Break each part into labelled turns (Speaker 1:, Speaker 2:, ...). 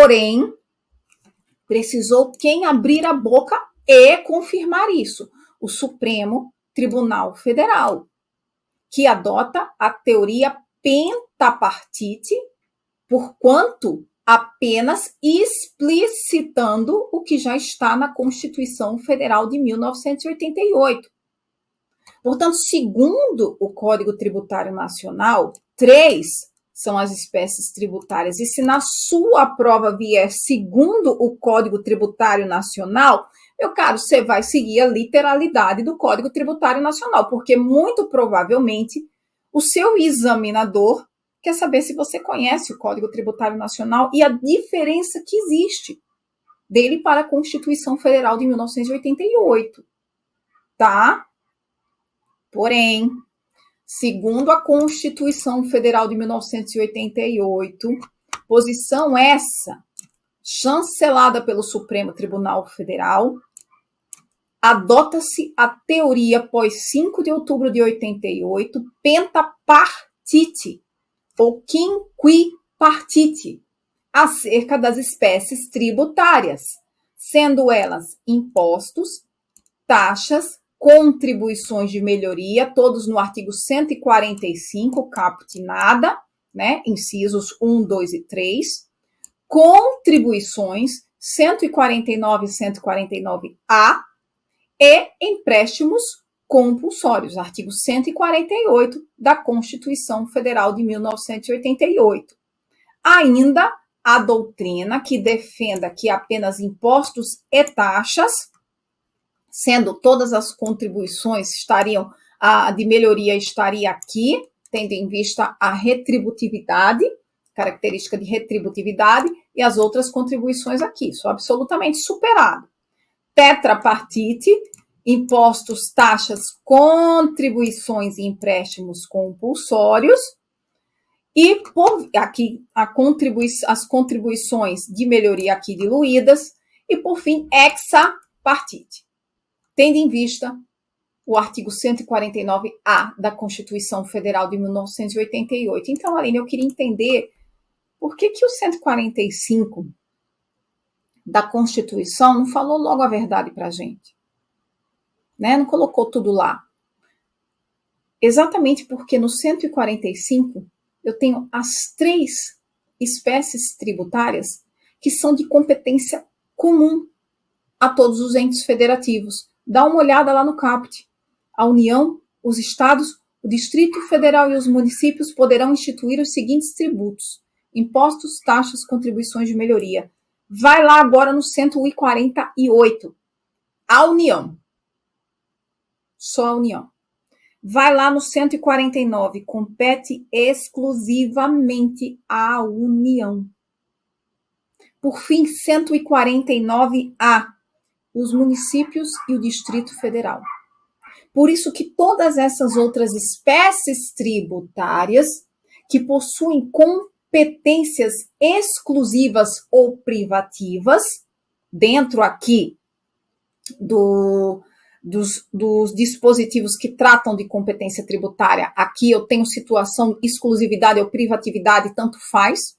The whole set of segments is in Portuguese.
Speaker 1: Porém, precisou quem abrir a boca e confirmar isso? O Supremo Tribunal Federal, que adota a teoria pentapartite, porquanto apenas explicitando o que já está na Constituição Federal de 1988. Portanto, segundo o Código Tributário Nacional, 3 são as espécies tributárias. E se na sua prova vier segundo o Código Tributário Nacional, meu caro, você vai seguir a literalidade do Código Tributário Nacional, porque muito provavelmente o seu examinador quer saber se você conhece o Código Tributário Nacional e a diferença que existe dele para a Constituição Federal de 1988, tá? Porém, segundo a Constituição Federal de 1988, posição essa, chancelada pelo Supremo Tribunal Federal, adota-se a teoria pós 5 de outubro de 88, pentapartite, ou quinquipartite, acerca das espécies tributárias, sendo elas impostos, taxas, contribuições de melhoria, todos no artigo 145, caput nada, né? Incisos 1, 2 e 3, contribuições 149 e 149A e empréstimos compulsórios, artigo 148 da Constituição Federal de 1988. Ainda a doutrina que defenda que apenas impostos e taxas, sendo todas as contribuições estariam, a de melhoria estaria aqui, tendo em vista a retributividade, característica de retributividade, e as outras contribuições aqui, isso absolutamente superado. Tetrapartite, impostos, taxas, contribuições e empréstimos compulsórios, e por aqui as contribuições de melhoria aqui diluídas, e por fim, hexapartite, tendo em vista o artigo 149A da Constituição Federal de 1988. Então, Aline, eu queria entender por que o 145 da Constituição não falou logo a verdade para a gente, né? Não colocou tudo lá. Exatamente porque no 145 eu tenho as 3 espécies tributárias que são de competência comum a todos os entes federativos. Dá uma olhada lá no caput. A União, os estados, o Distrito Federal e os municípios poderão instituir os seguintes tributos: impostos, taxas, contribuições de melhoria. Vai lá agora no 148. A União. Só a União. Vai lá no 149. Compete exclusivamente à União. Por fim, 149A. Os municípios e o Distrito Federal. Por isso que todas essas outras espécies tributárias que possuem competências exclusivas ou privativas, dentro aqui dos dispositivos que tratam de competência tributária, aqui eu tenho situação exclusividade ou privatividade, tanto faz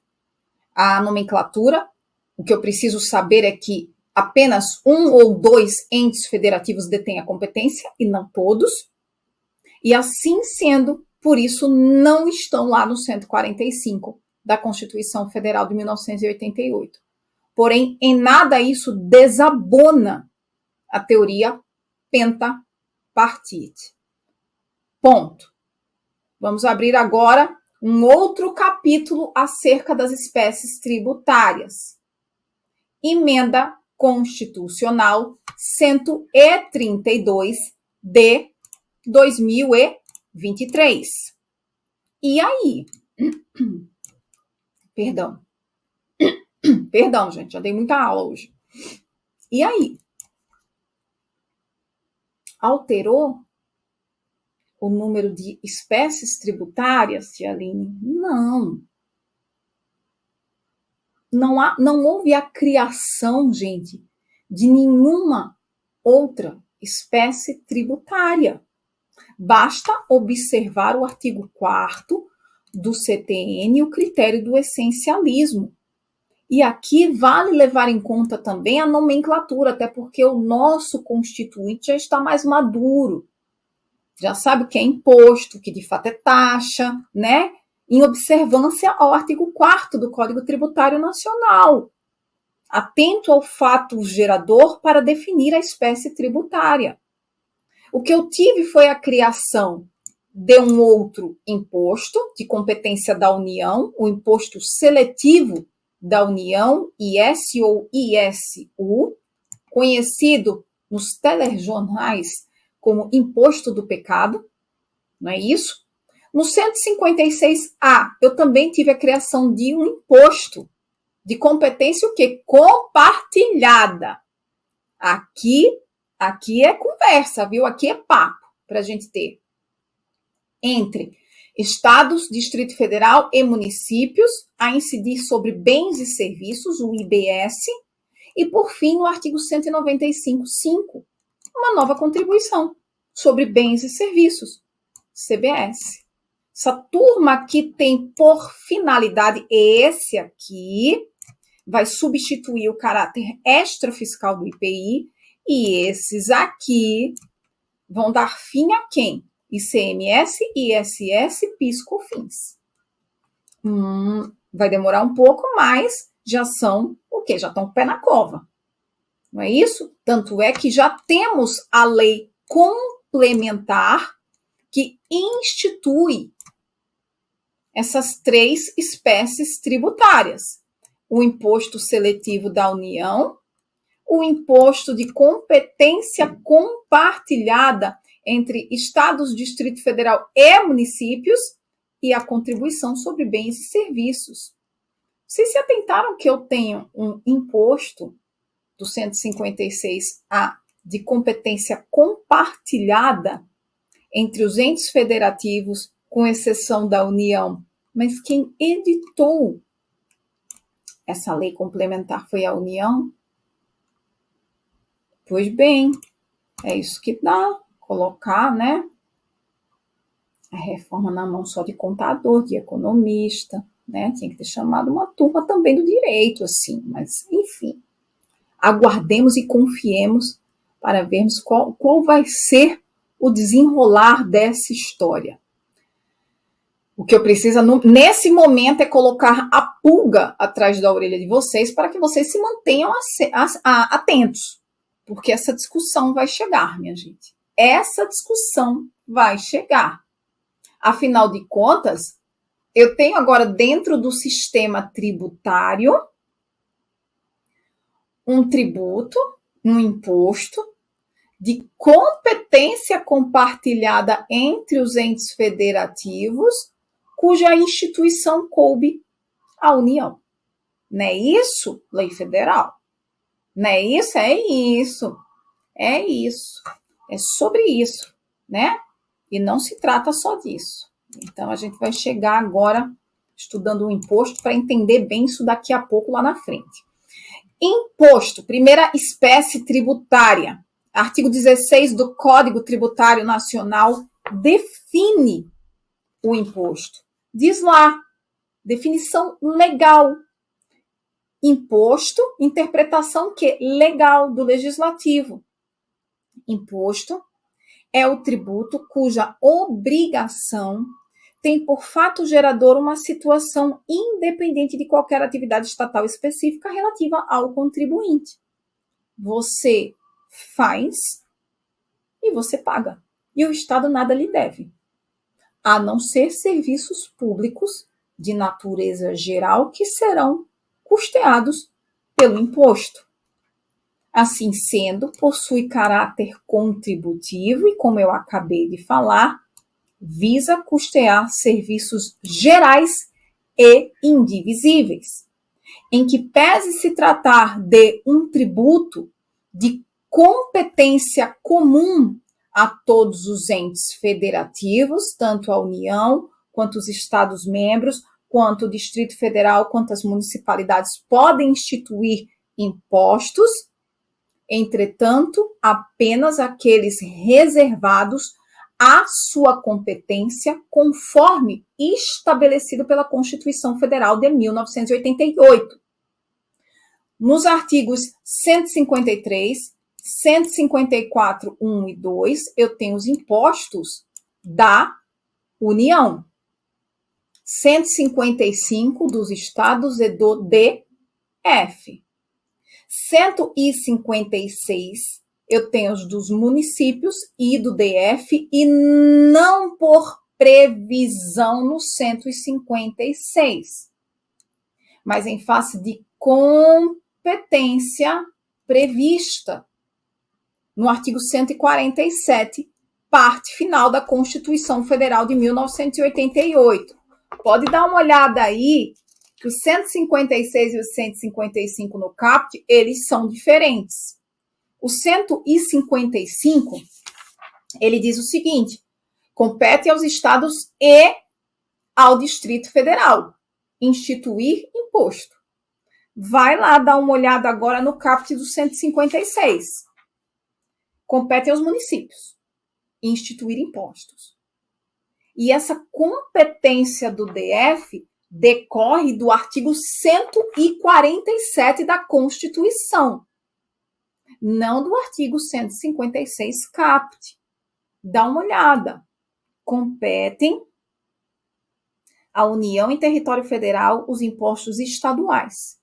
Speaker 1: a nomenclatura. O que eu preciso saber é que apenas 1 ou 2 entes federativos detêm a competência e não todos. E assim sendo, por isso não estão lá no 145 da Constituição Federal de 1988. Porém, em nada isso desabona a teoria pentapartite. Ponto. Vamos abrir agora um outro capítulo acerca das espécies tributárias. Emenda Constitucional 132 de 2023. E aí? Perdão, gente, já dei muita aula hoje. E aí? Alterou o número de espécies tributárias, Tia Aline? Não. Não houve a criação, gente, de nenhuma outra espécie tributária. Basta observar o artigo 4º do CTN e o critério do essencialismo. E aqui vale levar em conta também a nomenclatura, até porque o nosso constituinte já está mais maduro. Já sabe o que é imposto, que de fato é taxa, né? Em observância ao artigo 4º do Código Tributário Nacional. Atento ao fato gerador para definir a espécie tributária. O que eu tive foi a criação de um outro imposto de competência da União, o imposto seletivo da União, IS ou ISU, conhecido nos telejornais como imposto do pecado, não é isso? No 156A, eu também tive a criação de um imposto de competência o quê? Compartilhada. Aqui é conversa, viu? Aqui é papo para a gente ter. Entre estados, Distrito Federal e municípios, a incidir sobre bens e serviços, o IBS, e, por fim, no artigo 195.5, uma nova contribuição sobre bens e serviços, CBS. Essa turma aqui tem por finalidade, esse aqui vai substituir o caráter extrafiscal do IPI, e esses aqui vão dar fim a quem? ICMS, ISS, PIS, COFINS. Vai demorar um pouco, mas já são o quê? Já estão com o pé na cova. Não é isso? Tanto é que já temos a lei complementar que institui essas 3 espécies tributárias. O imposto seletivo da União, o imposto de competência compartilhada entre estados, Distrito Federal e municípios, e a contribuição sobre bens e serviços. Vocês se atentaram que eu tenho um imposto do 156A de competência compartilhada entre os entes federativos, com exceção da União, mas quem editou essa lei complementar foi a União? Pois bem, é isso que dá, colocar, né, a reforma na mão só de contador, de economista, né, tinha que ter chamado uma turma também do direito, assim, mas, enfim, aguardemos e confiemos para vermos qual vai ser o desenrolar dessa história. O que eu preciso, nesse momento, é colocar a pulga atrás da orelha de vocês para que vocês se mantenham atentos, porque essa discussão vai chegar, minha gente. Essa discussão vai chegar. Afinal de contas, eu tenho agora dentro do sistema tributário um tributo, um imposto de competência compartilhada entre os entes federativos, cuja instituição coube à União. Não é isso, lei federal? Não é isso? É isso. É isso. É sobre isso, né? E não se trata só disso. Então, a gente vai chegar agora estudando o imposto para entender bem isso daqui a pouco lá na frente. Imposto, primeira espécie tributária. Artigo 16 do Código Tributário Nacional define o imposto. Diz lá, definição legal. Imposto, interpretação que? Legal, do legislativo. Imposto é o tributo cuja obrigação tem por fato gerador uma situação independente de qualquer atividade estatal específica relativa ao contribuinte. Você faz e você paga. E o Estado nada lhe deve, a não ser serviços públicos de natureza geral que serão custeados pelo imposto. Assim sendo, possui caráter contributivo e, como eu acabei de falar, visa custear serviços gerais e indivisíveis, em que pese se tratar de um tributo de competência comum a todos os entes federativos, tanto a União, quanto os Estados-membros, quanto o Distrito Federal, quanto as municipalidades podem instituir impostos, entretanto, apenas aqueles reservados à sua competência, conforme estabelecido pela Constituição Federal de 1988. Nos artigos 153, 154, 1 e 2, eu tenho os impostos da União. 155 dos estados e do DF. 156, eu tenho os dos municípios e do DF, e não por previsão no 156, mas em face de competência prevista no artigo 147, parte final da Constituição Federal de 1988. Pode dar uma olhada aí, que os 156 e os 155 no CAPT, eles são diferentes. O 155, ele diz o seguinte: compete aos estados e ao Distrito Federal instituir imposto. Vai lá dar uma olhada agora no CAPT do 156. Compete aos municípios instituir impostos. E essa competência do DF decorre do artigo 147 da Constituição, não do artigo 156 CAPT. Dá uma olhada. Competem à União e território federal os impostos estaduais.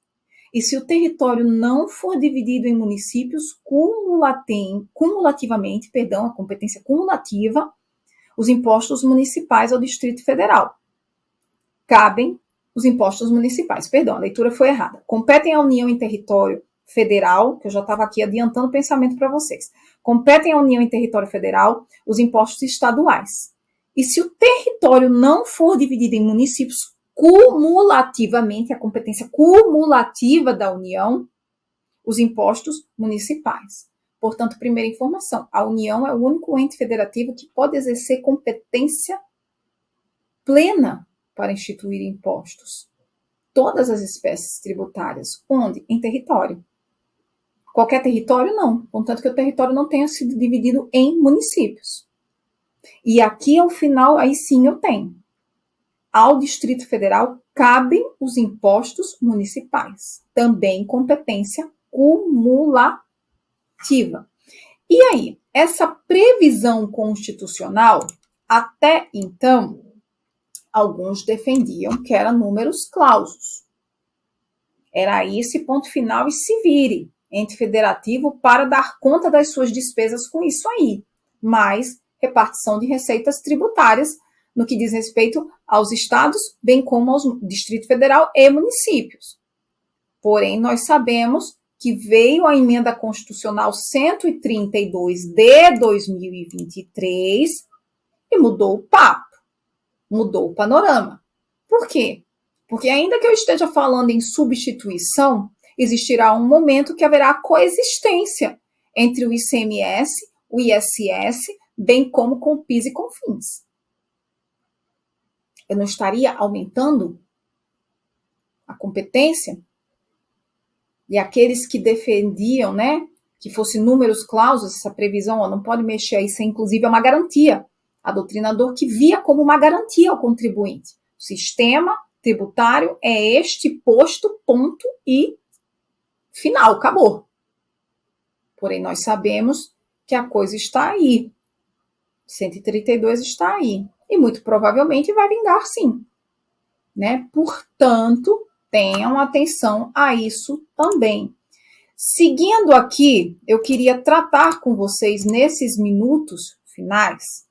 Speaker 1: E se o território não for dividido em municípios cumulativamente, a competência cumulativa, os impostos municipais ao Distrito Federal. Cabem os impostos municipais. A leitura foi errada. Competem à União em território federal, que eu já estava aqui adiantando o pensamento para vocês. Competem à União em território federal os impostos estaduais. E se o território não for dividido em municípios cumulativamente, a competência cumulativa da União, os impostos municipais. Portanto, primeira informação, a União é o único ente federativo que pode exercer competência plena para instituir impostos. Todas as espécies tributárias. Onde? Em território. Qualquer território, não. Contanto que o território não tenha sido dividido em municípios. E aqui, ao final, aí sim eu tenho. Ao Distrito Federal cabem os impostos municipais. Também competência cumulativa. E aí, essa previsão constitucional, até então, alguns defendiam que era números clausus. Era esse ponto final e se vire, ente federativo, para dar conta das suas despesas com isso aí. Mais repartição de receitas tributárias no que diz respeito aos estados, bem como aos Distrito Federal e municípios. Porém, nós sabemos que veio a emenda constitucional 132 de 2023 e mudou o papo, mudou o panorama. Por quê? Porque ainda que eu esteja falando em substituição, existirá um momento que haverá coexistência entre o ICMS, o ISS, bem como com PIS e COFINS. Eu não estaria aumentando a competência? E aqueles que defendiam, né, que fosse números clausus, essa previsão, não pode mexer, isso inclusive é uma garantia. A doutrinador que via como uma garantia ao contribuinte. O sistema tributário é este posto, ponto e final, acabou. Porém, nós sabemos que a coisa está aí. 132 está aí. E muito provavelmente vai vingar sim. Né? Portanto, tenham atenção a isso também. Seguindo aqui, eu queria tratar com vocês nesses minutos finais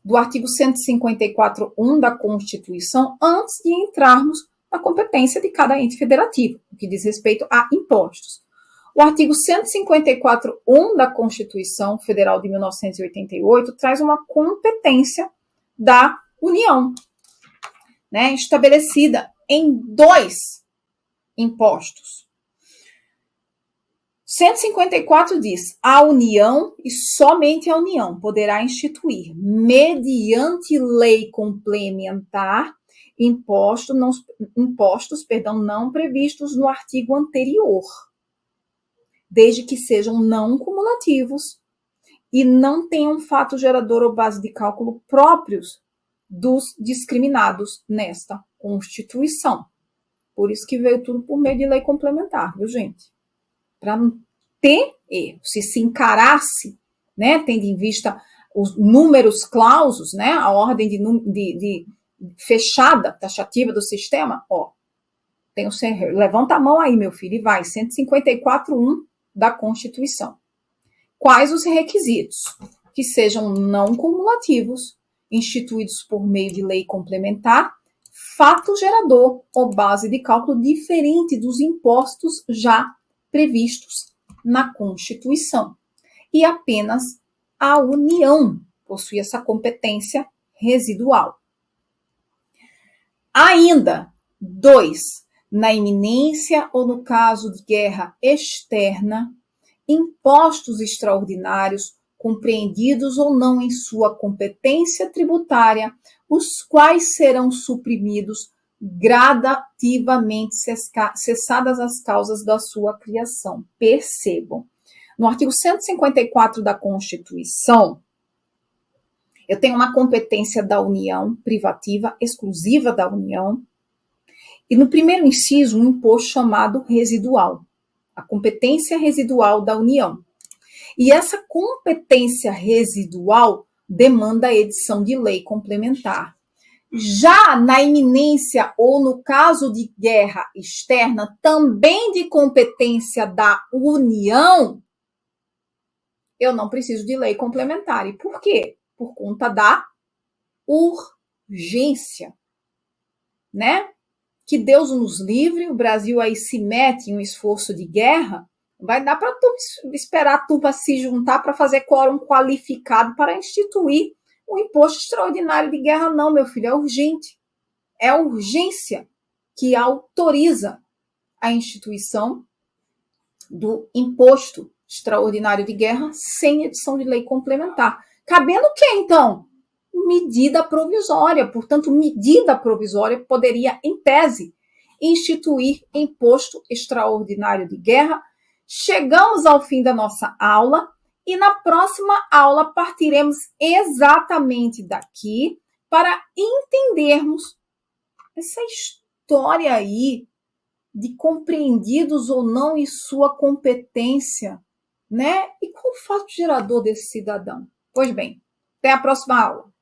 Speaker 1: do artigo 154.1 da Constituição, antes de entrarmos na competência de cada ente federativo, no que diz respeito a impostos. O artigo 154.1 da Constituição Federal de 1988 traz uma competência da União, né, estabelecida em 2 impostos. 154 diz: a União e somente a União poderá instituir, mediante lei complementar, impostos não previstos no artigo anterior, desde que sejam não cumulativos e não tenham fato gerador ou base de cálculo próprios dos discriminados nesta Constituição. Por isso que veio tudo por meio de lei complementar, viu, gente? Para não ter erro. Se encarasse, né, tendo em vista os números clausos, né, a ordem de fechada, taxativa do sistema, ó, levanta a mão aí, meu filho, e vai, 154.1 da Constituição. Quais os requisitos? Que sejam não cumulativos, instituídos por meio de lei complementar, fato gerador ou base de cálculo diferente dos impostos já previstos na Constituição. E apenas a União possui essa competência residual. Ainda, 2, na iminência ou no caso de guerra externa, impostos extraordinários compreendidos ou não em sua competência tributária, os quais serão suprimidos gradativamente cessadas as causas da sua criação. Percebam. No artigo 154 da Constituição, eu tenho uma competência da União, privativa, exclusiva da União, e no primeiro inciso, um imposto chamado residual, a competência residual da União. E essa competência residual demanda a edição de lei complementar. Já na iminência ou no caso de guerra externa, também de competência da União, eu não preciso de lei complementar. E por quê? Por conta da urgência, né? Que Deus nos livre, o Brasil aí se mete em um esforço de guerra, vai dar para esperar a turma se juntar para fazer quórum qualificado para instituir um imposto extraordinário de guerra, não, meu filho, é urgente. É a urgência que autoriza a instituição do imposto extraordinário de guerra sem edição de lei complementar. Cabendo o quê, então? Medida provisória. Portanto, medida provisória poderia, em tese, instituir imposto extraordinário de guerra. Chegamos ao fim da nossa aula e na próxima aula partiremos exatamente daqui para entendermos essa história aí de compreendidos ou não em sua competência, né? E qual o fato gerador desse cidadão? Pois bem, até a próxima aula.